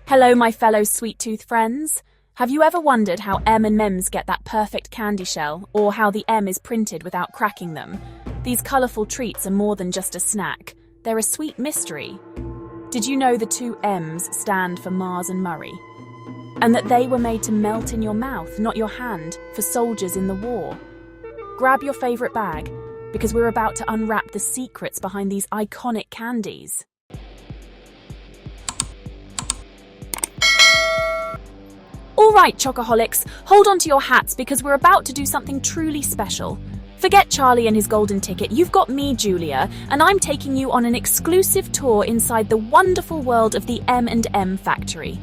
Hello, my fellow sweet tooth friends. Have you ever wondered how M&Ms get that perfect candy shell, or how the M is printed without cracking them? These colourful treats are more than just a snack. They're a sweet mystery. Did you know the two M's stand for Mars and Murray? And that they were made to melt in your mouth, not your hand, for soldiers in the war? Grab your favourite bag, because we're about to unwrap the secrets behind these iconic candies. All right, chocoholics, hold on to your hats because we're about to do something truly special. Forget Charlie and his golden ticket, you've got me, Julia, and I'm taking you on an exclusive tour inside the wonderful world of the M&M factory.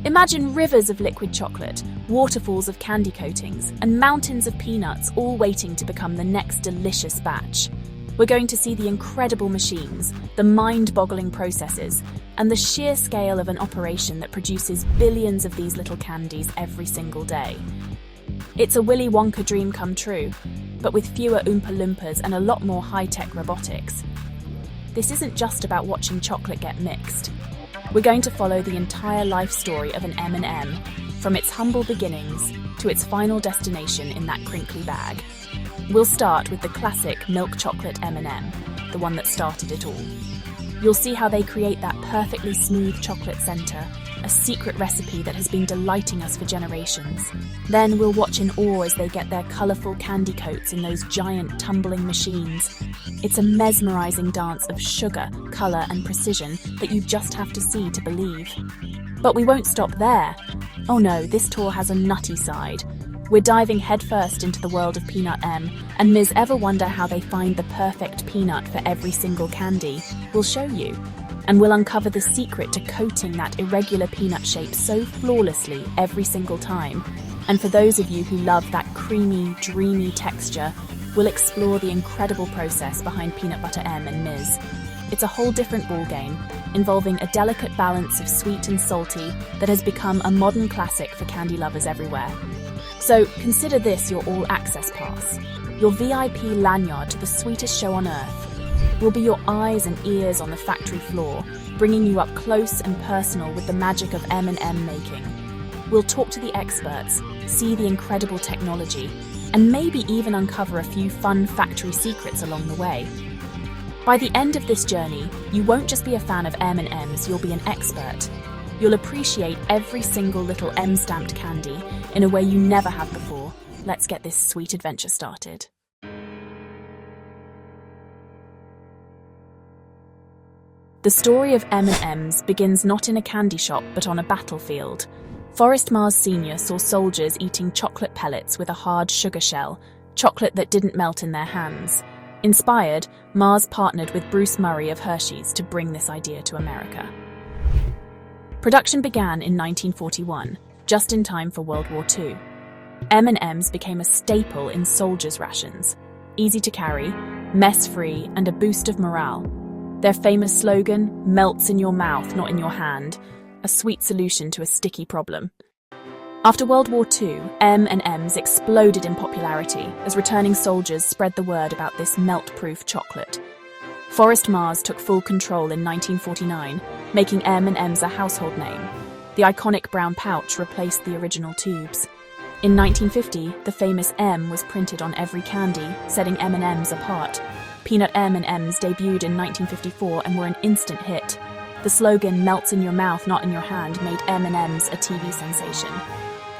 Imagine rivers of liquid chocolate, waterfalls of candy coatings, and mountains of peanuts all waiting to become the next delicious batch. We're going to see the incredible machines, the mind-boggling processes, and the sheer scale of an operation that produces billions of these little candies every single day. It's a Willy Wonka dream come true, but with fewer Oompa Loompas and a lot more high-tech robotics. This isn't just about watching chocolate get mixed. We're going to follow the entire life story of an M&M, from its humble beginnings to its final destination in that crinkly bag. We'll start with the classic milk chocolate M&M, the one that started it all. You'll see how they create that perfectly smooth chocolate centre, a secret recipe that has been delighting us for generations. Then we'll watch in awe as they get their colourful candy coats in those giant tumbling machines. It's a mesmerising dance of sugar, colour and precision that you just have to see to believe. But we won't stop there. Oh no, this tour has a nutty side. We're diving headfirst into the world of Peanut M, and Ms. Ever wonder how they find the perfect peanut for every single candy? We'll show you. And we'll uncover the secret to coating that irregular peanut shape so flawlessly every single time. And for those of you who love that creamy, dreamy texture, we'll explore the incredible process behind Peanut Butter M and Ms. It's a whole different ballgame, involving a delicate balance of sweet and salty that has become a modern classic for candy lovers everywhere. So consider this your all-access pass, your VIP lanyard to the sweetest show on earth. We'll be your eyes and ears on the factory floor, bringing you up close and personal with the magic of M&M making. We'll talk to the experts, see the incredible technology, and maybe even uncover a few fun factory secrets along the way. By the end of this journey, you won't just be a fan of M&Ms, you'll be an expert. You'll appreciate every single little M-stamped candy in a way you never have before. Let's get this sweet adventure started. The story of M&Ms begins not in a candy shop but on a battlefield. Forrest Mars Sr. saw soldiers eating chocolate pellets with a hard sugar shell, chocolate that didn't melt in their hands. Inspired, Mars partnered with Bruce Murray of Hershey's to bring this idea to America. Production began in 1941, just in time for World War II. M&Ms became a staple in soldiers' rations. Easy to carry, mess-free, and a boost of morale. Their famous slogan, "Melts in your mouth, not in your hand," a sweet solution to a sticky problem. After World War II, M&Ms exploded in popularity as returning soldiers spread the word about this melt-proof chocolate. Forrest Mars took full control in 1949, making M&Ms a household name. The iconic brown pouch replaced the original tubes. In 1950, the famous M was printed on every candy, setting M&Ms apart. Peanut M&Ms debuted in 1954 and were an instant hit. The slogan, "Melts in your mouth, not in your hand," made M&Ms a TV sensation.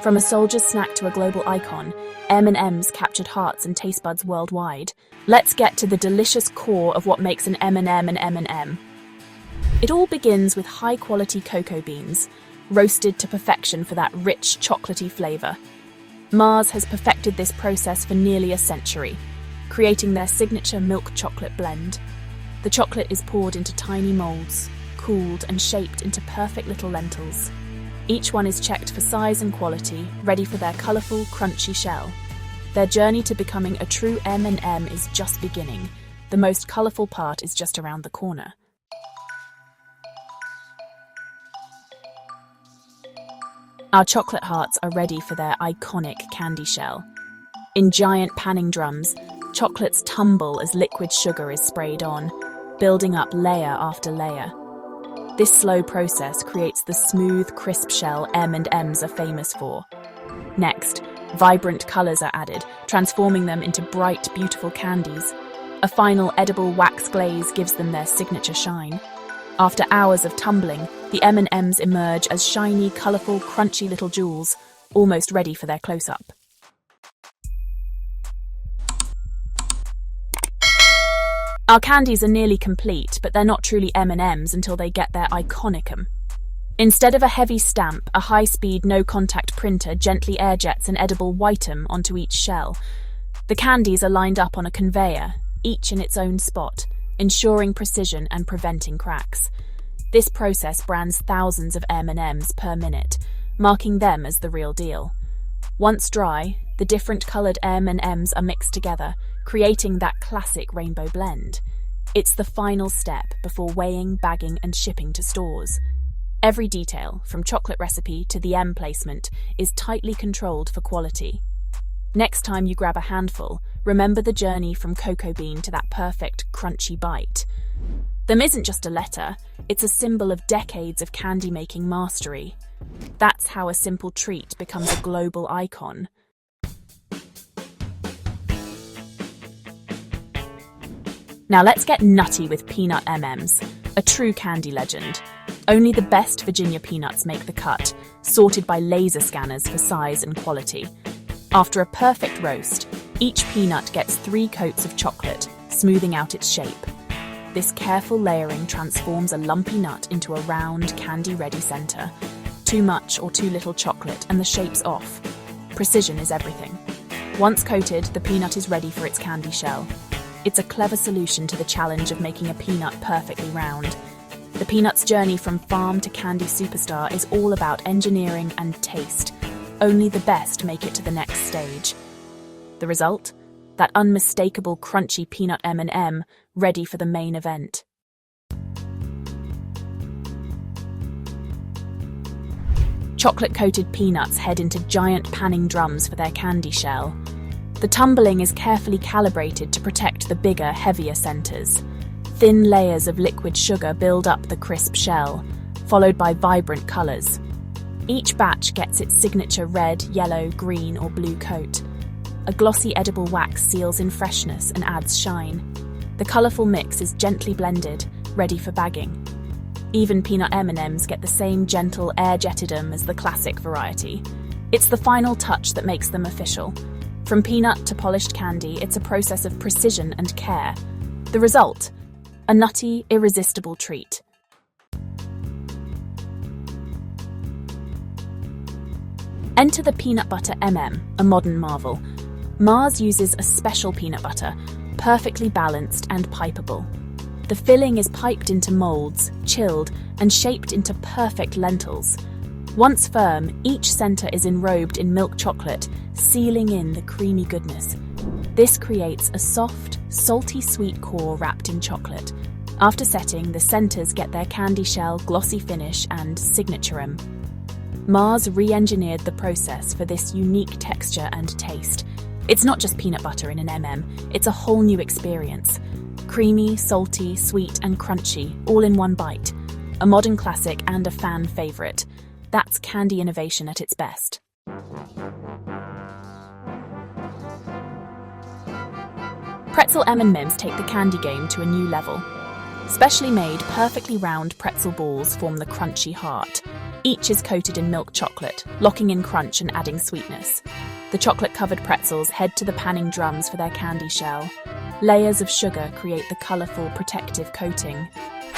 From a soldier's snack to a global icon, M&Ms captured hearts and taste buds worldwide. Let's get to the delicious core of what makes an M&M an M&M. It all begins with high-quality cocoa beans, roasted to perfection for that rich, chocolatey flavour. Mars has perfected this process for nearly a century, creating their signature milk chocolate blend. The chocolate is poured into tiny moulds, cooled and shaped into perfect little lentils. Each one is checked for size and quality, ready for their colourful, crunchy shell. Their journey to becoming a true M&M is just beginning. The most colourful part is just around the corner. Our chocolate hearts are ready for their iconic candy shell. In giant panning drums, chocolates tumble as liquid sugar is sprayed on, building up layer after layer. This slow process creates the smooth, crisp shell M&Ms are famous for. Next, vibrant colours are added, transforming them into bright, beautiful candies. A final edible wax glaze gives them their signature shine. After hours of tumbling, the M&Ms emerge as shiny, colourful, crunchy little jewels, almost ready for their close-up. Our candies are nearly complete, but they're not truly M&Ms until they get their iconicum. Instead of a heavy stamp, a high-speed, no-contact printer gently air-jets an edible whitem onto each shell. The candies are lined up on a conveyor, each in its own spot, ensuring precision and preventing cracks. This process brands thousands of M&Ms per minute, marking them as the real deal. Once dry, the different coloured M&Ms are mixed together, creating that classic rainbow blend. It's the final step before weighing, bagging and shipping to stores. Every detail, from chocolate recipe to the M placement, is tightly controlled for quality. Next time you grab a handful, remember the journey from cocoa bean to that perfect, crunchy bite. Them isn't just a letter, it's a symbol of decades of candy-making mastery. That's how a simple treat becomes a global icon. Now let's get nutty with peanut M&Ms, a true candy legend. Only the best Virginia peanuts make the cut, sorted by laser scanners for size and quality. After a perfect roast, each peanut gets 3 coats of chocolate, smoothing out its shape. This careful layering transforms a lumpy nut into a round, candy-ready center. Too much or too little chocolate and the shape's off. Precision is everything. Once coated, the peanut is ready for its candy shell. It's a clever solution to the challenge of making a peanut perfectly round. The peanut's journey from farm to candy superstar is all about engineering and taste. Only the best make it to the next stage. The result? That unmistakable crunchy peanut M&M, ready for the main event. Chocolate-coated peanuts head into giant panning drums for their candy shell. The tumbling is carefully calibrated to protect the bigger, heavier centers. Thin layers of liquid sugar build up the crisp shell, followed by vibrant colors. Each batch gets its signature red, yellow, green, or blue coat. A glossy edible wax seals in freshness and adds shine. The colorful mix is gently blended, ready for bagging. Even peanut M&Ms get the same gentle air-jettedom as the classic variety. It's the final touch that makes them official. From peanut to polished candy, it's a process of precision and care. The result? A nutty, irresistible treat. Enter the peanut butter M&M, a modern marvel. Mars uses a special peanut butter, perfectly balanced and pipeable. The filling is piped into molds, chilled, and shaped into perfect lentils. Once firm, each center is enrobed in milk chocolate, sealing in the creamy goodness. This creates a soft, salty sweet core wrapped in chocolate. After setting, the centers get their candy shell, glossy finish, and signature-em. Mars re-engineered the process for this unique texture and taste. It's not just peanut butter in an M&M, it's a whole new experience. Creamy, salty, sweet, and crunchy, all in one bite. A modern classic and a fan favorite. That's candy innovation at its best. Pretzel M&Ms take the candy game to a new level. Specially made, perfectly round pretzel balls form the crunchy heart. Each is coated in milk chocolate, locking in crunch and adding sweetness. The chocolate-covered pretzels head to the panning drums for their candy shell. Layers of sugar create the colourful, protective coating.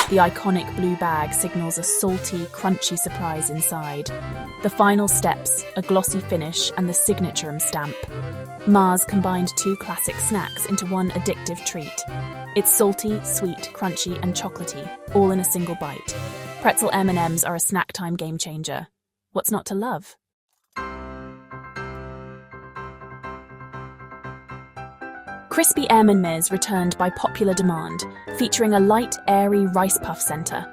The iconic blue bag signals a salty, crunchy surprise inside. The final steps, a glossy finish and the signature stamp. Mars combined 2 classic snacks into one addictive treat. It's salty, sweet, crunchy and chocolatey, all in a single bite. Pretzel M&Ms are a snack time game changer. What's not to love? Crispy M&Ms returned by popular demand, featuring a light, airy rice puff center.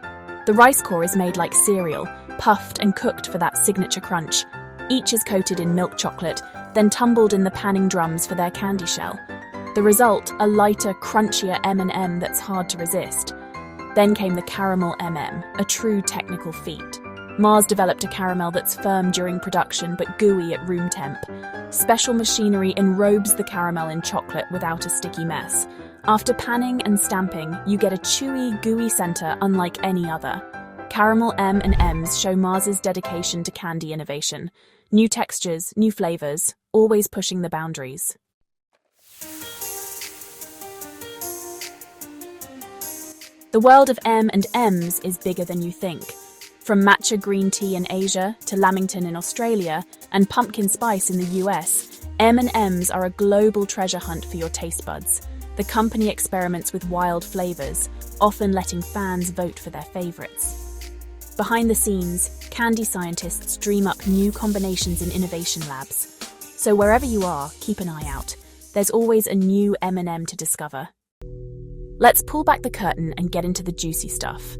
The rice core is made like cereal, puffed and cooked for that signature crunch. Each is coated in milk chocolate, then tumbled in the panning drums for their candy shell. The result, a lighter, crunchier M&M that's hard to resist. Then came the caramel M&M, a true technical feat. Mars developed a caramel that's firm during production but gooey at room temp. Special machinery enrobes the caramel in chocolate without a sticky mess. After panning and stamping, you get a chewy, gooey center unlike any other. Caramel M&Ms show Mars's dedication to candy innovation. New textures, new flavors, always pushing the boundaries. The world of M&Ms is bigger than you think. From matcha green tea in Asia to lamington in Australia and pumpkin spice in the US, M&Ms are a global treasure hunt for your taste buds. The company experiments with wild flavors, often letting fans vote for their favorites. Behind the scenes, candy scientists dream up new combinations in innovation labs. So wherever you are, keep an eye out. There's always a new M&M to discover. Let's pull back the curtain and get into the juicy stuff.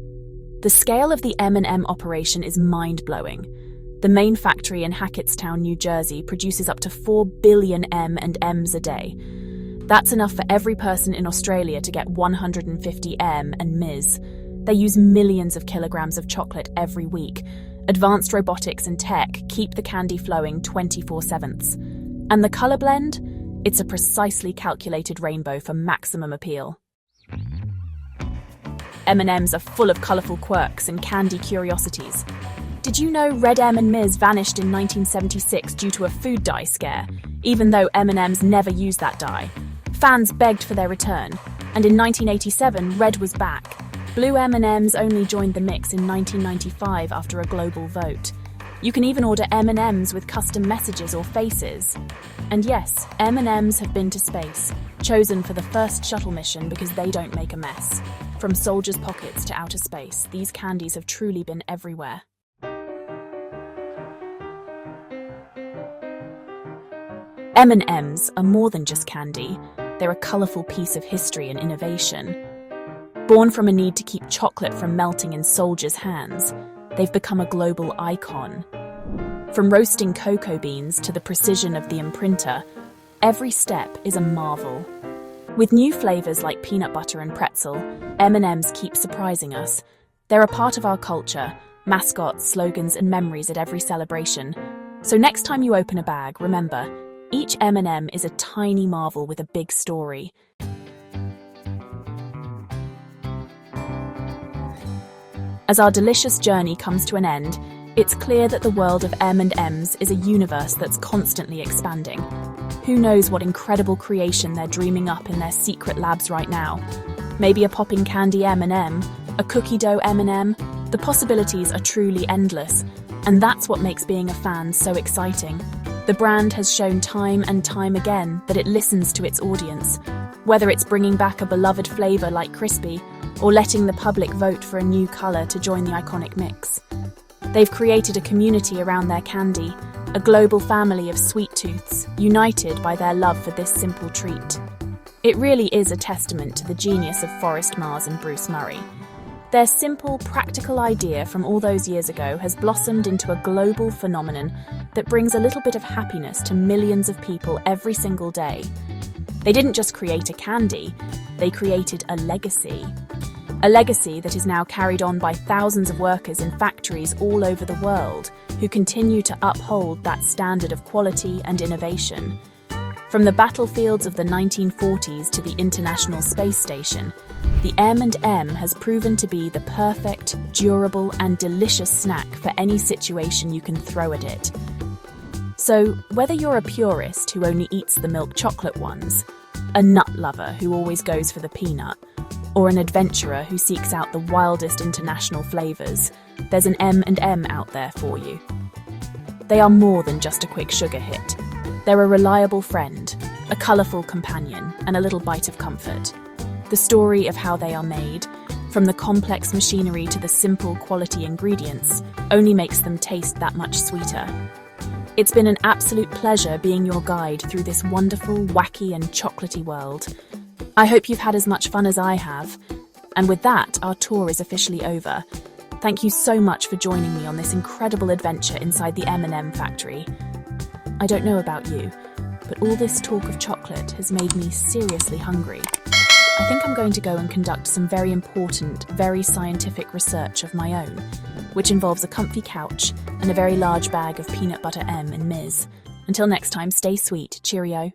The scale of the M&M operation is mind-blowing. The main factory in Hackettstown, New Jersey, produces up to 4 billion M&Ms a day. That's enough for every person in Australia to get 150 M&Ms. They use millions of kilograms of chocolate every week. Advanced robotics and tech keep the candy flowing 24/7. And the color blend? It's a precisely calculated rainbow for maximum appeal. M&Ms are full of colourful quirks and candy curiosities. Did you know red M&Ms vanished in 1976 due to a food dye scare, even though M&Ms never used that dye? Fans begged for their return, and in 1987, red was back. Blue M&Ms only joined the mix in 1995 after a global vote. You can even order M&Ms with custom messages or faces. And yes, M&Ms have been to space, chosen for the first shuttle mission because they don't make a mess. From soldiers' pockets to outer space, these candies have truly been everywhere. M&Ms are more than just candy. They're a colourful piece of history and innovation. Born from a need to keep chocolate from melting in soldiers' hands, they've become a global icon. From roasting cocoa beans to the precision of the imprinter, every step is a marvel. With new flavours like peanut butter and pretzel, M&Ms keep surprising us. They're a part of our culture, mascots, slogans and memories at every celebration. So next time you open a bag, remember, each M&M is a tiny marvel with a big story. As our delicious journey comes to an end, it's clear that the world of M&Ms is a universe that's constantly expanding. Who knows what incredible creation they're dreaming up in their secret labs right now? Maybe a popping candy M&M, a cookie dough M&M? The possibilities are truly endless, and that's what makes being a fan so exciting. The brand has shown time and time again that it listens to its audience, whether it's bringing back a beloved flavour like crispy, or letting the public vote for a new colour to join the iconic mix. They've created a community around their candy, a global family of sweet tooths, united by their love for this simple treat. It really is a testament to the genius of Forrest Mars and Bruce Murray. Their simple, practical idea from all those years ago has blossomed into a global phenomenon that brings a little bit of happiness to millions of people every single day. They didn't just create a candy, they created a legacy. A legacy that is now carried on by thousands of workers in factories all over the world who continue to uphold that standard of quality and innovation. From the battlefields of the 1940s to the International Space Station, the M&M has proven to be the perfect, durable and delicious snack for any situation you can throw at it. So, whether you're a purist who only eats the milk chocolate ones, a nut lover who always goes for the peanut, or an adventurer who seeks out the wildest international flavours, there's an M&M out there for you. They are more than just a quick sugar hit. They're a reliable friend, a colourful companion, and a little bite of comfort. The story of how they are made, from the complex machinery to the simple quality ingredients, only makes them taste that much sweeter. It's been an absolute pleasure being your guide through this wonderful, wacky and chocolatey world. I hope you've had as much fun as I have. And with that, our tour is officially over. Thank you so much for joining me on this incredible adventure inside the M&M factory. I don't know about you, but all this talk of chocolate has made me seriously hungry. I think I'm going to go and conduct some very important, very scientific research of my own, which involves a comfy couch and a very large bag of peanut butter M&Ms. Until next time, stay sweet. Cheerio.